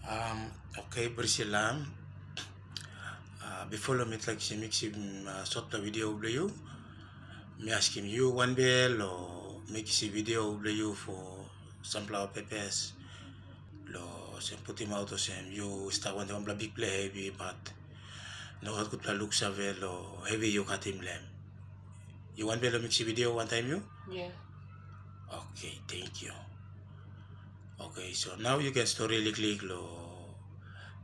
Okay, Priscilla. Before me like si mix shot the video of you, me ask him you one bell or make si video of you for sunflower peppers. Lo se put him out of him you start one the big play heavy but no how could look savel or heavy you cut him lamb. You one bell mix video one time you? Yeah. Okay, thank you. Okay, so now you can story click lo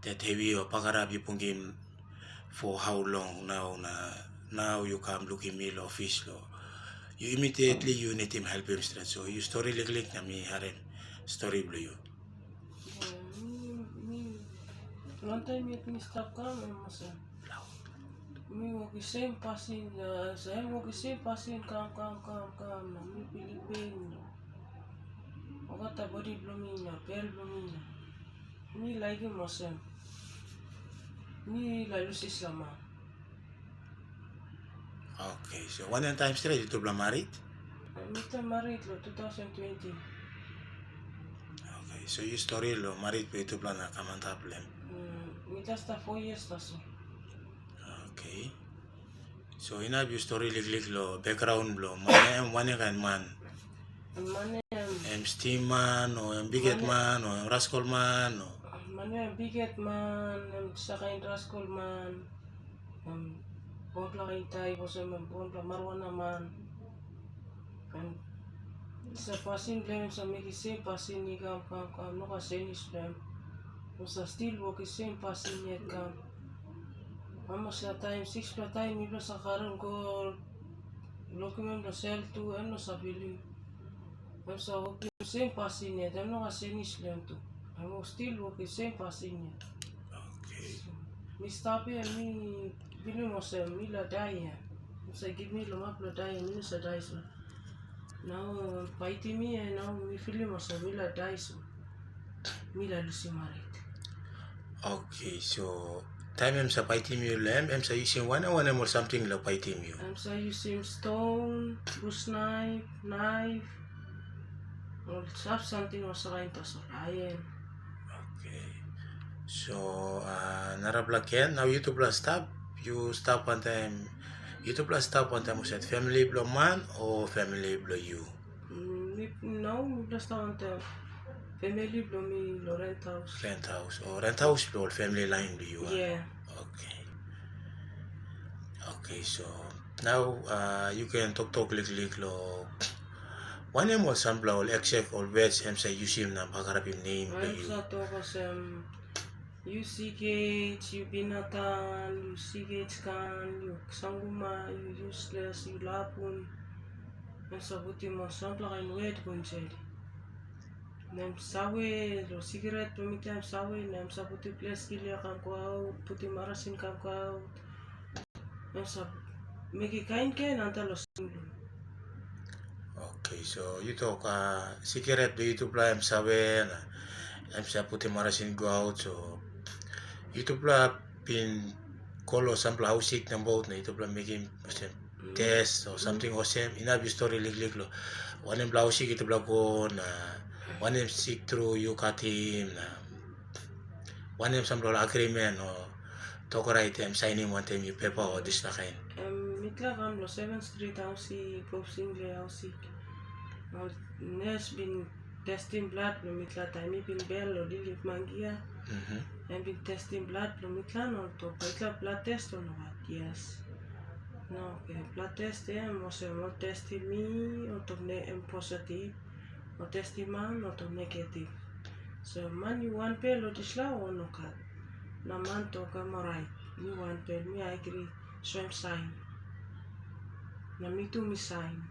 that heavy or pakarab you pungim for how long now you come looking me lo fish lo you immediately you need him help him straight so you story like na mi haren story blue you One time it me stop come and myself. Me walk the same passing, same walk the same passing, come. Me Philippine. I got a body blooming, bell blooming. Me like him myself. Me like Lucy Slama. okay so one time straight you to bla married Me married 2020. okay so you story lo married pe to bla na kamanta plan Me just 4 years or so. okay so in you story like lo background lo man kan man Money, steam man o biget man o rascal man o money, biget man, sakain rascal man, Bontla Intay, Bontla Marwana man, and sa passing blame sa make same passing ni kam no ka senis blame. Sa still work same passing yet kam. Mama sa time 6 pa time ibla sa karon ko document la sell to ano sa billing. Sa work same passing yet ano ka senis blame to. Amo still work same passing yet. okay Mi stop here mi billing mo sa mi la die. Sa give me lo map la die mi sa die so. Now paiti mi now mi film mo sa mi la die so. Mi la Lucy married. okay so time em sa paitim you lem em sa using one or something lo paitim you I'm so using stone, bush knife, or have something or something to iron. okay so narablaken now you to plus stop you stop one time you to plus stop one time said family blow man or family blow you No, we just want the family blow me rent house. rent house blow family line do you Yeah. okay okay so now you can talk click lo one name or some blow except or words em say you see na pakarap yung name do I'm you so talk you Seagate, you Binatan, you Seagate kan, you Sanguma, you useless, you Lapun. I'm so putting more sample and wait kunjedi. Nem sawe lo cigarette pemikian sawe nem sa puti place kilia kam ko out puti marasin kam ko out nem sa meki kain ken anta lo singlu. okay so you talk cigarette do you to play em sawe na em sa puti marasin go out so you to play pin colo sample house sick ng boat na ito play making test or something or same inabi story lik lo one em blouse sick ito play ko na one em sick through you cut him na one em sample agreement or talk right em signing one time you paper or this na kain Mitla kam lo 7th Street house pop single house. Nes bin testing blood lo mitla time bin bell lo dilit mangia. And been testing blood lo mitla no to mitla blood test or not? Yes. No, okay. Blood test mo testing me o to positive o testing man o to negative. So man you one pill o disla o no kat. Na man to ka right. You one pill me I agree. Swim sign. Na me too me sign.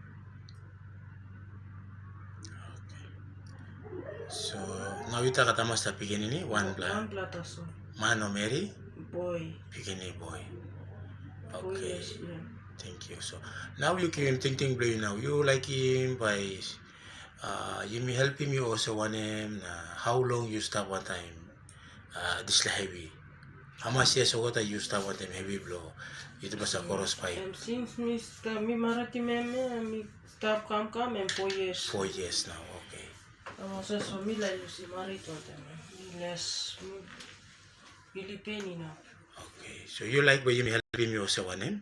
so now you talk about the beginning one One blood also. man or Mary Boy. beginning boy 4 okay years, yeah. thank you so now you can thinking blue now you like him by you may help him you also want him how long you stop one time this heavy how much years ago that you stop one time heavy blow itu basta chorus pipe Since me marati me stop come and 4 years. 4 years now okay So me like you see married to them. less, really pain enough. Okay. So you like ba yung help him yourself anem?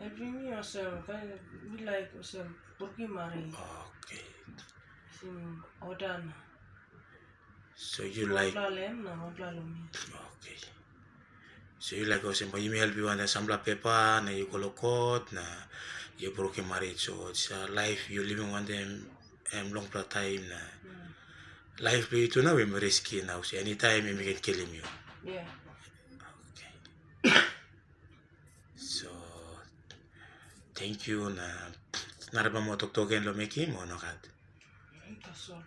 Helping me yourself, we like yourself, Burki Mari, Okay. Sim Odana. So you like Lem na Odla Lomi. okay. So you like also ba yung help you na sambla pepa na you kolokot na you broken marriage. So it's a life you living one them long time na life be ito na we risky now. So anytime you can kill him you. Yeah. Okay. So thank you na naraba mo tuktoken lo meki mo no kad. That's all.